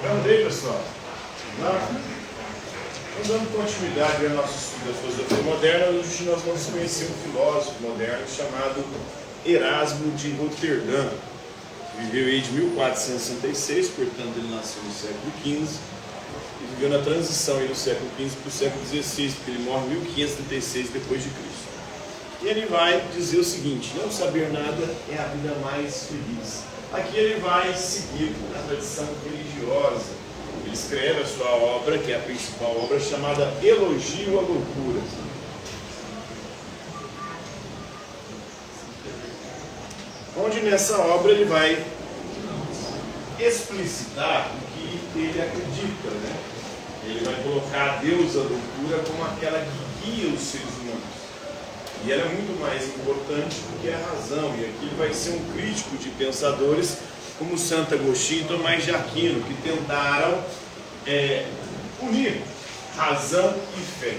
Vamos aí, pessoal? Vamos dando continuidade ao nosso estudo da filosofia moderna. Hoje nós vamos conhecer um filósofo moderno chamado Erasmo de Roterdã. Viveu aí de 1466, portanto ele nasceu no século XV e viveu na transição aí do século XV para o século XVI, porque ele morre em 1536 depois de Cristo. E ele vai dizer o seguinte: não saber nada é a vida mais feliz. Aqui ele vai seguir a tradição religiosa. Ele escreve a sua obra, que é a principal obra, chamada Elogio à Loucura. Onde nessa obra ele vai explicitar o que ele acredita, né? Ele vai colocar a deusa loucura como aquela que guia os seres humanos. E ela é muito mais importante do que a razão. E aqui ele vai ser um crítico de pensadores como Santo Agostinho e Tomás de Aquino, que tentaram unir razão e fé.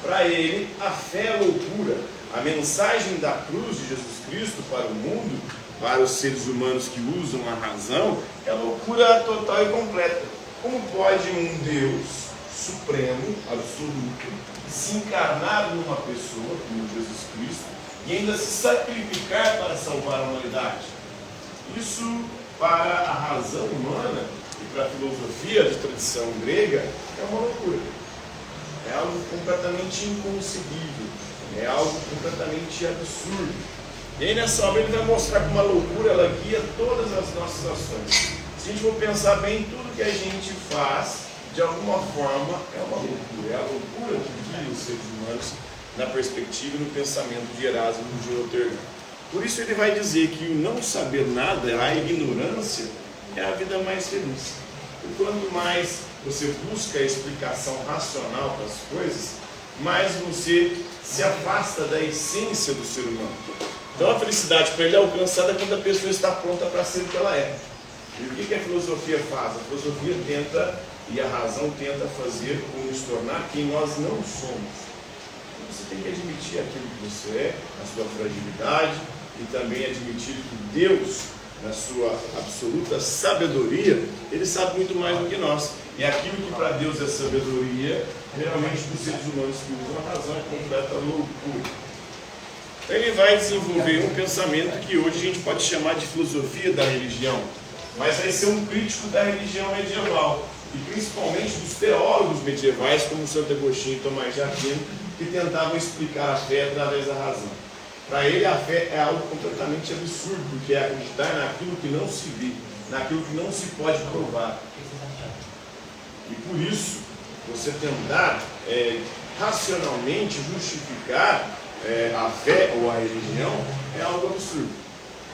Para ele, a fé é loucura. A mensagem da cruz de Jesus Cristo para o mundo, para os seres humanos que usam a razão, é loucura total e completa. Como pode um Deus supremo, absoluto, se encarnar numa pessoa, como Jesus Cristo, e ainda se sacrificar para salvar a humanidade? Isso, para a razão humana e para a filosofia de tradição grega, é uma loucura. É algo completamente inconcebível. É algo completamente absurdo. E aí nessa obra ele vai mostrar que uma loucura ela guia todas as nossas ações. Se a gente for pensar bem, tudo que a gente faz, de alguma forma, é uma loucura. É a loucura que guia os seres humanos na perspectiva e no pensamento de Erasmo de Roterdã. Por isso ele vai dizer que o não saber nada, a ignorância, é a vida mais feliz. E quanto mais você busca a explicação racional para as coisas, mais você se afasta da essência do ser humano. Então a felicidade para ele é alcançada quando a pessoa está pronta para ser o que ela é. E o que a filosofia faz? A filosofia tenta, e a razão tenta fazer ou nos tornar quem nós não somos. Você tem que admitir aquilo que você é, a sua fragilidade, e também admitir que Deus, na sua absoluta sabedoria, Ele sabe muito mais do que nós. E aquilo que para Deus é sabedoria, geralmente para os seres humanos que usam a razão é completa loucura. Então ele vai desenvolver um pensamento que hoje a gente pode chamar de filosofia da religião, mas vai ser um crítico da religião medieval, e principalmente dos teólogos medievais, como Santo Agostinho e Tomás de Aquino, que tentavam explicar a fé através da razão. Para ele a fé é algo completamente absurdo, porque é acreditar naquilo que não se vê, naquilo que não se pode provar. E por isso, você tentar racionalmente justificar a fé ou a religião é algo absurdo.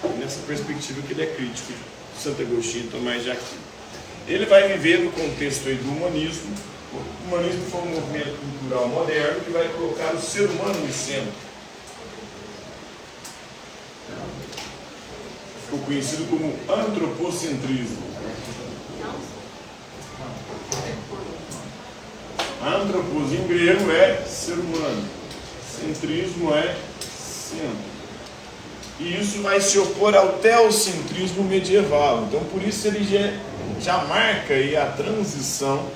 E nessa perspectiva que ele é crítico de Santo Agostinho e Tomás de Aquino. Ele vai viver no contexto aí do humanismo. O humanismo foi um movimento cultural moderno que vai colocar o ser humano no centro. Ficou conhecido como antropocentrismo. Antropos em grego é ser humano, centrismo é centro. E isso vai se opor ao teocentrismo medieval. Então por isso ele já marca aí a transição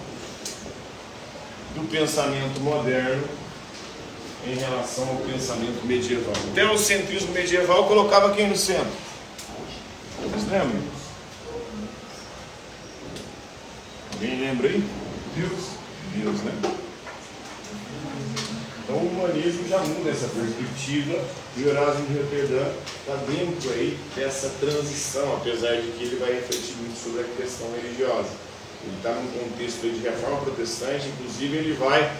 do pensamento moderno em relação ao pensamento medieval. O teocentrismo medieval colocava quem no centro? Vocês lembram? Alguém lembra aí? Deus, né? Então o humanismo já muda essa perspectiva e o Erasmo de Roterdã está dentro aí dessa transição, apesar de que ele vai refletir muito sobre a questão religiosa. Ele está num contexto de reforma protestante, inclusive ele vai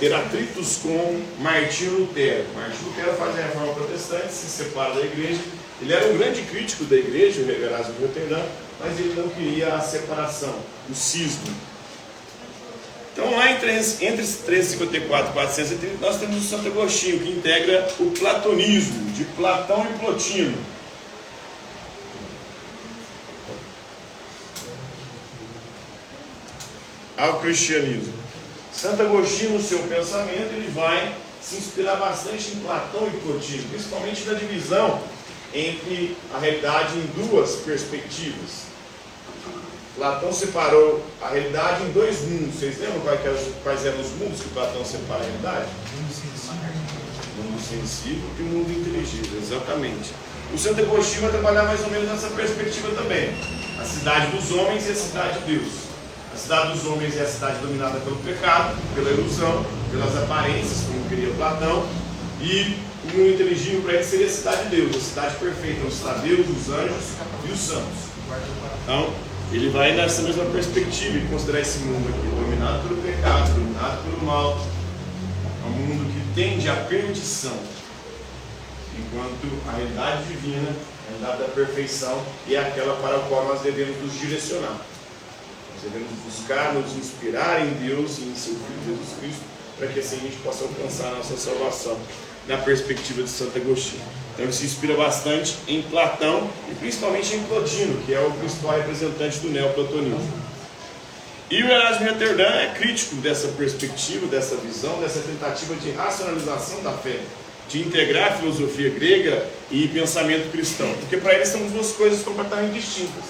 ter atritos com Martinho Lutero. Martinho Lutero faz a reforma protestante, se separa da igreja. Ele era um grande crítico da igreja, o Erasmo de Roterdã, mas ele não queria a separação, o cisma. Então lá entre 1354 e 430 nós temos o Santo Agostinho, que integra o platonismo, de Platão e Plotino. Ao cristianismo. Santo Agostinho, no seu pensamento, ele vai se inspirar bastante em Platão e Plotino, principalmente na divisão entre a realidade em duas perspectivas. Platão separou a realidade em dois mundos. Vocês lembram quais eram os mundos que Platão separa a realidade? O mundo sensível e o mundo inteligível, exatamente. O Santo Agostinho vai trabalhar mais ou menos nessa perspectiva também. A cidade dos homens e a cidade de Deus. A cidade dos homens é a cidade dominada pelo pecado, pela ilusão, pelas aparências, como queria Platão. E o mundo inteligível para ele seria a cidade de Deus, a cidade perfeita, onde está Deus, os anjos e os santos. Então, ele vai nessa mesma perspectiva e considerar esse mundo aqui, dominado pelo pecado, dominado pelo mal. É um mundo que tende à perdição, enquanto a realidade divina, a realidade da perfeição, é aquela para a qual nós devemos nos direcionar. Nós devemos buscar, nos inspirar em Deus e em seu Filho Jesus Cristo, para que assim a gente possa alcançar a nossa salvação, na perspectiva de Santo Agostinho. Então ele se inspira bastante em Platão e principalmente em Plotino, que é o principal representante do neoplatonismo. E o Erasmo de Roterdã é crítico dessa perspectiva, dessa visão, dessa tentativa de racionalização da fé, de integrar a filosofia grega e pensamento cristão, porque para ele são duas coisas completamente distintas.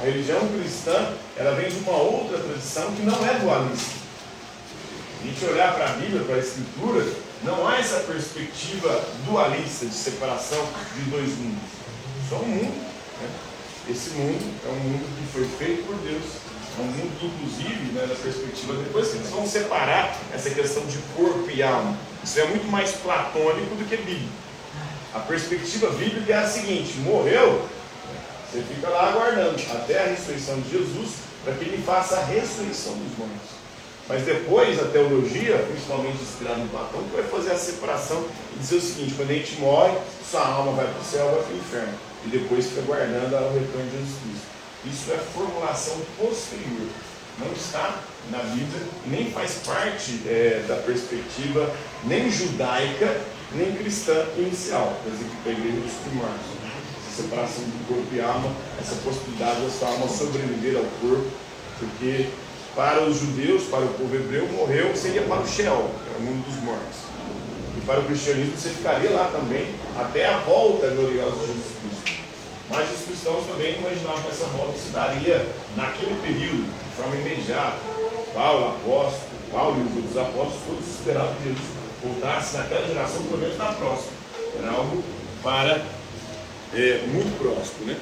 A religião cristã, ela vem de uma outra tradição que não é dualista. Se a gente olhar para a Bíblia, para a Escritura, não há essa perspectiva dualista de separação de dois mundos. Só um mundo, né? Esse mundo é um mundo que foi feito por Deus. É um mundo que, inclusive, né, na perspectiva, depois que eles vão separar essa questão de corpo e alma. Isso é muito mais platônico do que bíblico. A perspectiva bíblica é a seguinte: morreu, você fica lá aguardando até a ressurreição de Jesus, para que ele faça a ressurreição dos mortos. Mas depois a teologia, principalmente inspirada em Platão, que vai fazer a separação e dizer o seguinte: quando a gente morre, sua alma vai para o céu, vai para o inferno, e depois fica aguardando o retorno de Jesus Cristo. Isso é formulação posterior, não está na Bíblia, nem faz parte da perspectiva nem judaica, nem cristã inicial, por exemplo, da igreja dos primórdios. Essa separação do corpo e alma, essa possibilidade da sua alma sobreviver ao corpo, porque para os judeus, para o povo hebreu, morreu seria para o Sheol, que é o mundo dos mortos. E para o cristianismo você ficaria lá também, até a volta gloriosa de Jesus Cristo. Mas os cristãos também imaginavam que essa volta se daria naquele período, de forma imediata. Paulo e os outros apóstolos, todos esperavam que Jesus voltasse naquela geração, pelo menos na próxima. Era algo para muito próximo, né?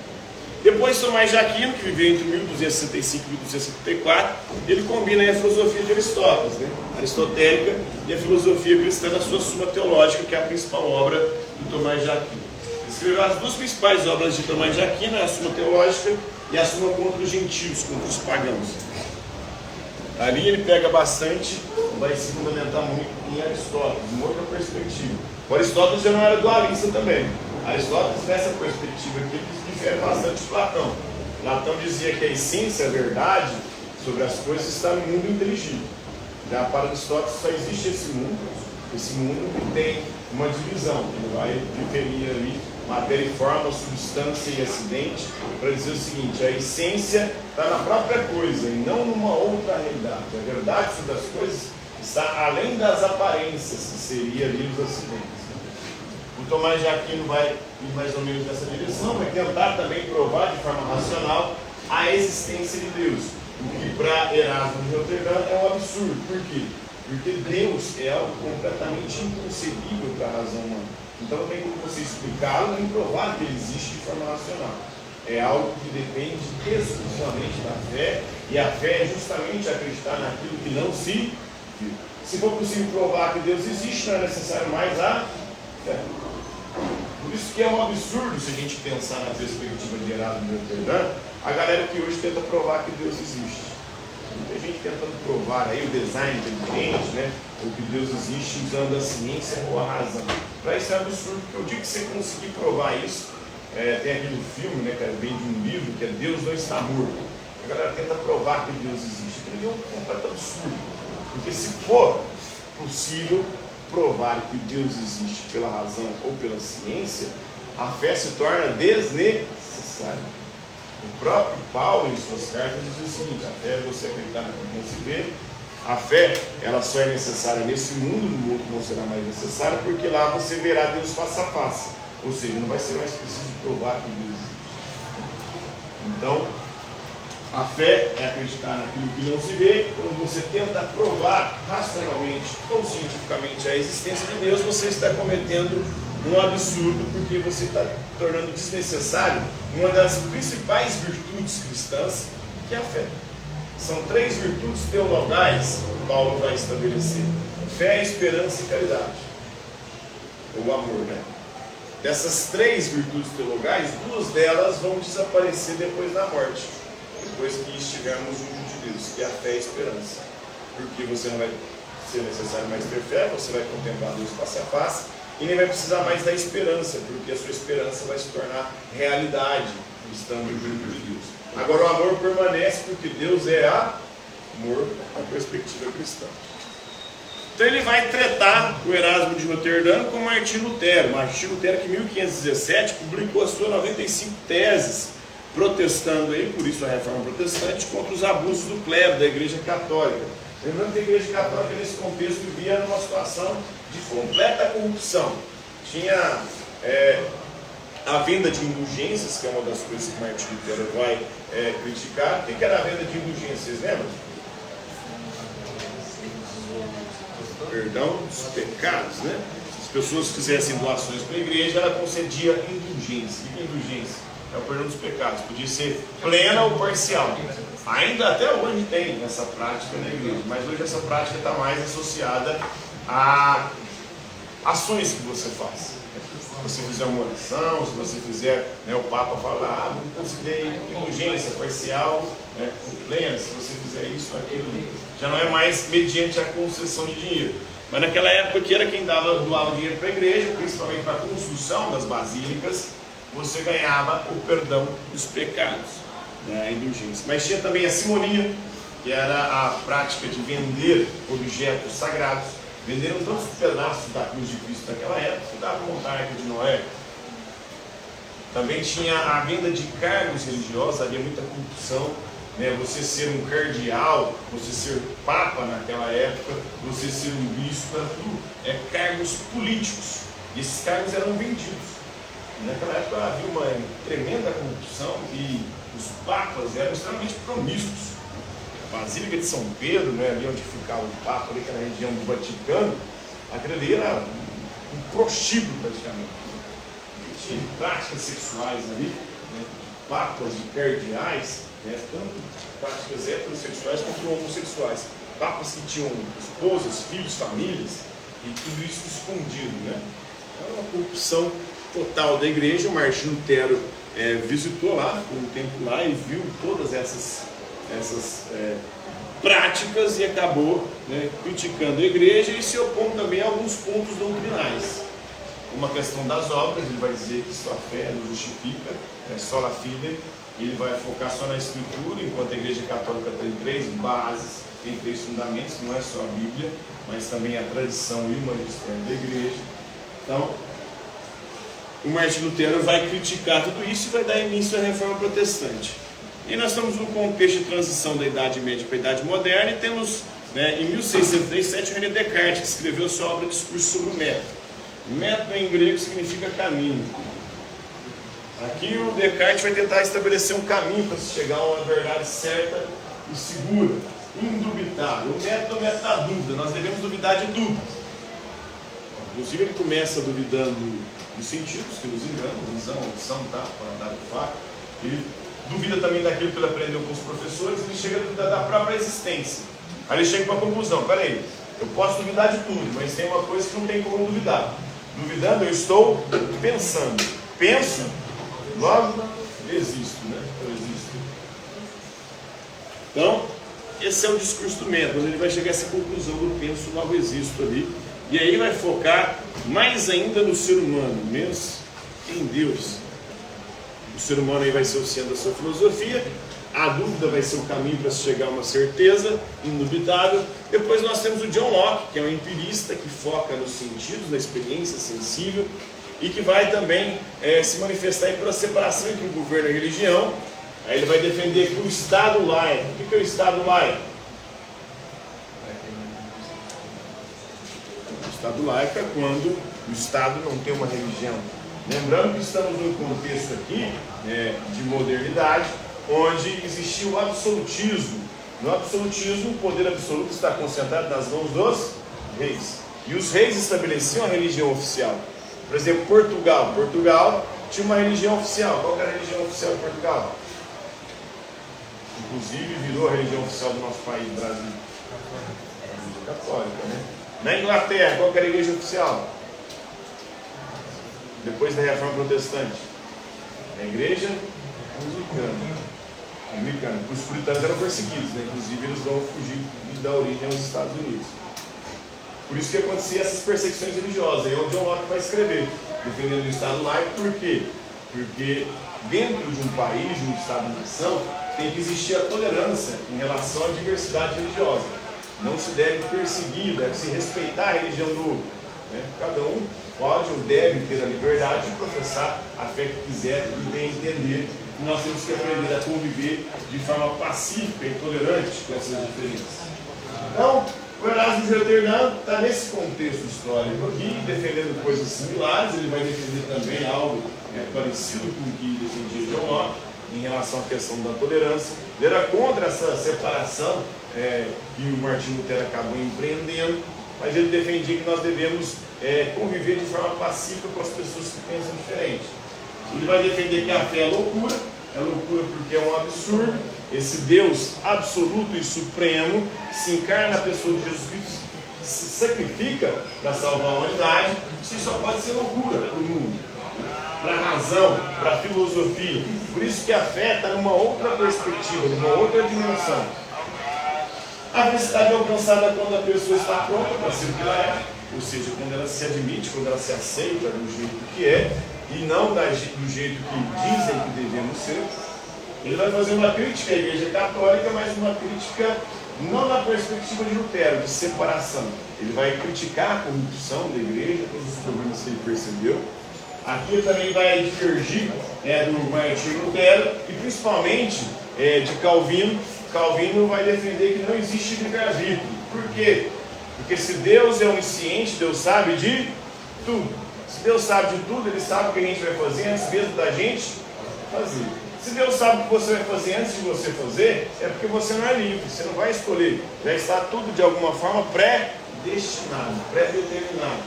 Depois Tomás de Aquino, que viveu entre 1265 e 1274, ele combina aí a filosofia de Aristóteles, né? Aristotélica, e a filosofia cristã na sua Suma Teológica, que é a principal obra de Tomás de Aquino. Escreveu as duas principais obras de Tomás de Aquino, a Suma Teológica e a Suma contra os gentios, contra os pagãos. Ali ele pega bastante, vai se fundamentar muito em Aristóteles, em outra perspectiva. O Aristóteles já não era dualista também. Aristóteles, nessa perspectiva aqui, difere bastante de Platão. Platão dizia que a essência, a verdade sobre as coisas está no mundo inteligível. Já para Aristóteles só existe esse mundo que tem uma divisão. Ele vai diferir ali matéria e forma, substância e acidente, para dizer o seguinte: a essência está na própria coisa e não numa outra realidade. A verdade sobre as coisas está além das aparências, que seria ali os acidentes. O Tomás de Aquino vai ir mais ou menos nessa direção, vai tentar também provar de forma racional a existência de Deus, o que para Erasmo de Roterdã é um absurdo. Por quê? Porque Deus é algo completamente inconcebível para a razão humana. Então não tem como você explicá-lo nem provar que ele existe de forma racional. É algo que depende exclusivamente da fé, e a fé é justamente acreditar naquilo que não se viu. Se for possível provar que Deus existe, não é necessário mais a fé. Por isso que é um absurdo, se a gente pensar na perspectiva de Erasmo de Roterdã, a galera que hoje tenta provar que Deus existe. Muita gente tentando provar aí o design inteligente, né? Ou que Deus existe usando a ciência ou a razão. Para isso é absurdo, porque o dia que você conseguir provar isso, tem aquele filme, né, que vem de um livro, que é Deus Não Está Morto. A galera tenta provar que Deus existe. Aquilo é um completo absurdo. Porque se for possível provar que Deus existe pela razão ou pela ciência, a fé se torna desnecessária. O próprio Paulo, em suas cartas, diz o seguinte: a fé é você acreditar naquilo que não se vê. A fé, ela só é necessária nesse mundo, no mundo não será mais necessária, porque lá você verá Deus face a face. Ou seja, não vai ser mais preciso provar que Deus existe. Então, A fé é acreditar naquilo que não se vê. Quando você tenta provar racionalmente ou cientificamente a existência de Deus, você está cometendo um absurdo, porque você está tornando desnecessário uma das principais virtudes cristãs, que é a fé. São 3 virtudes teologais que Paulo vai estabelecer: fé, esperança e caridade, ou amor, né? Dessas 3 virtudes teologais, 2 delas vão desaparecer depois da morte, depois que estivermos junto de Deus, que é a fé e a esperança. Porque você não vai ser necessário mais ter fé, você vai contemplar Deus face a face, e nem vai precisar mais da esperança, porque a sua esperança vai se tornar realidade, estando junto de Deus. Agora o amor permanece, porque Deus é amor na perspectiva cristã. Então ele vai tretar o Erasmo de Roterdã com Martim Lutero. Martim Lutero, que em 1517 publicou as suas 95 teses, protestando aí, por isso a reforma protestante, contra os abusos do clero, da Igreja Católica. Lembrando que a Igreja Católica, nesse contexto, vivia numa situação de completa corrupção. Tinha a venda de indulgências, que é uma das coisas que Martim Lutero vai criticar. O que era a venda de indulgências, vocês lembram? Perdão dos pecados, né? Se as pessoas fizessem doações para a igreja, ela concedia indulgência. O que é indulgência? É o perdão dos pecados. Podia ser plena ou parcial. Ainda até hoje tem essa prática na igreja, mas hoje essa prática está mais associada a ações que você faz. Se você fizer uma oração, se você fizer, né, o Papa fala, concedei indulgência parcial, né, plena, se você fizer isso, aquilo, já não é mais mediante a concessão de dinheiro. Mas naquela época que era quem doava dinheiro para a igreja, principalmente para a construção das basílicas, você ganhava o perdão dos pecados, né, a indulgência. Mas tinha também a simonia, que era a prática de vender objetos sagrados. Venderam tantos pedaços da cruz de Cristo naquela época, que dava montar a Arca de Noé. Também tinha a venda de cargos religiosos, havia muita corrupção, né? Você ser um cardeal, você ser papa naquela época, você ser um bispo, era tudo cargos políticos. E esses cargos eram vendidos. E naquela época havia uma tremenda corrupção e os papas eram extremamente promíscuos. A Basílica de São Pedro, né, ali onde ficava o Papa, ali na região do Vaticano, aquilo ali era um prostíbulo praticamente. Tinha práticas sexuais ali, né, papas e cardeais, né, tanto práticas heterossexuais quanto homossexuais. Papas que tinham esposas, filhos, famílias, e tudo isso escondido, né? Era uma corrupção total da igreja. O Martim Lutero visitou lá, por um tempo lá, e viu todas essas práticas e acabou, né, criticando a igreja e se opondo também a alguns pontos doutrinais. Uma questão das obras, ele vai dizer que só a fé nos justifica, sola fide, ele vai focar só na escritura, enquanto a igreja católica tem 3 bases, tem 3 fundamentos, não é só a Bíblia, mas também a tradição e o magistério da igreja. Então, o Martim Lutero vai criticar tudo isso e vai dar início à reforma protestante. E nós estamos num contexto de transição da Idade Média para a Idade Moderna, e temos, né, em 1637, o René Descartes, que escreveu sua obra Discurso sobre o Método. Método em grego significa caminho. Aqui o Descartes vai tentar estabelecer um caminho para se chegar a uma verdade certa e segura, indubitável. O método é o método da dúvida, nós devemos duvidar de tudo. Inclusive ele começa duvidando dos sentidos, que nos enganam, visão, audição, tá, para andar de fato. Ele duvida também daquilo que ele aprendeu com os professores, ele chega a duvidar da própria existência. Aí ele chega para a conclusão: peraí, eu posso duvidar de tudo, mas tem uma coisa que não tem como duvidar. Duvidando, eu estou pensando. Penso, logo existo, né? Eu existo. Então, esse é o discurso do método, ele vai chegar a essa conclusão do penso, logo existo ali. E aí vai focar mais ainda no ser humano, menos em Deus. O ser humano aí vai ser o centro da sua filosofia, a dúvida vai ser o caminho para se chegar a uma certeza indubitável. Depois nós temos o John Locke, que é um empirista que foca nos sentidos, na experiência sensível, e que vai também se manifestar aí pela separação entre o governo e a religião. Aí ele vai defender que o Estado laico. O que é o Estado laico? O Estado laico é quando o Estado não tem uma religião. Lembrando que estamos num contexto aqui de modernidade, onde existia o absolutismo. No absolutismo, o poder absoluto está concentrado nas mãos dos reis. E os reis estabeleciam a religião oficial. Por exemplo, Portugal. Portugal tinha uma religião oficial. Qual era a religião oficial de Portugal? Inclusive virou a religião oficial do nosso país, Brasil. A religião católica, né? Na Inglaterra, qual era a igreja oficial? Depois da Reforma Protestante, a igreja anglicana. Os puritanos eram perseguidos, né? Inclusive eles vão fugir da origem aos Estados Unidos. Por isso que acontecia essas perseguições religiosas. Aí é o John Locke vai escrever, defendendo o Estado laico. Por quê? Porque dentro de um país, de um Estado-nação, tem que existir a tolerância em relação à diversidade religiosa. Não se deve perseguir, deve-se respeitar a religião do outro, né? Cada um pode ou deve ter a liberdade de professar a fé que quiser e bem entender. E nós temos que aprender a conviver de forma pacífica e tolerante com essas diferenças. Então, o Erasmo de Roterdã está nesse contexto histórico aqui, defendendo coisas similares. Ele vai defender também algo parecido com o que defendia John Locke em relação à questão da tolerância. Ele era contra essa separação que o Martinho Lutero acabou empreendendo, mas ele defendia que nós devemos conviver de forma pacífica com as pessoas que pensam diferente. Ele vai defender que a fé é loucura porque é um absurdo. Esse Deus absoluto e supremo se encarna na pessoa de Jesus Cristo, se sacrifica para salvar a humanidade. Isso só pode ser loucura para o mundo, para a razão, para a filosofia. Por isso que a fé está numa outra perspectiva, numa outra dimensão. A felicidade é alcançada quando a pessoa está pronta para ser o que ela é, ou seja, quando ela se admite, quando ela se aceita do jeito que é, e não do jeito que dizem que devemos ser. Ele vai fazer uma crítica à Igreja Católica, mas uma crítica não na perspectiva de Lutero, de separação. Ele vai criticar a corrupção da Igreja, todos os problemas que ele percebeu. Aqui ele também vai divergir do Martinho Lutero e principalmente de Calvino. Calvino vai defender que não existe livre-arbítrio. Por quê? Porque se Deus é onisciente, Deus sabe de tudo. Se Deus sabe de tudo, Ele sabe o que a gente vai fazer antes mesmo da gente fazer. Se Deus sabe o que você vai fazer antes de você fazer, é porque você não é livre, você não vai escolher. Já está tudo de alguma forma pré-destinado, pré-determinado.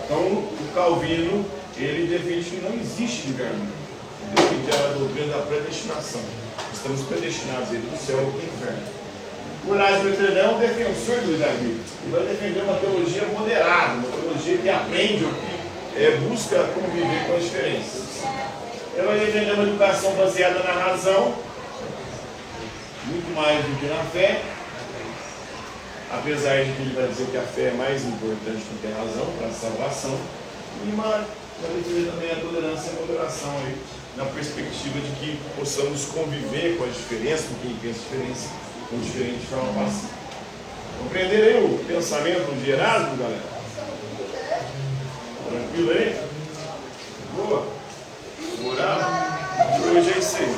Então o Calvino, ele defende que não existe livre-arbítrio. Ele defende a doutrina da predestinação. Estamos predestinados entre o céu e o inferno. O Erasmo de Roterdã é um defensor do livre-arbítrio. Ele vai defender uma teologia moderada, uma teologia que aprende ou que busca conviver com as diferenças. Ele vai defender uma educação baseada na razão, muito mais do que na fé, apesar de que ele vai dizer que a fé é mais importante do que a razão para a salvação, e vai defender também a tolerância e a moderação aí, na perspectiva de que possamos conviver com as diferenças, com quem pensa diferente de forma pacífica. Compreenderam aí o pensamento de Erasmo, galera? Tranquilo aí? Boa? Moral? Hoje é isso aí.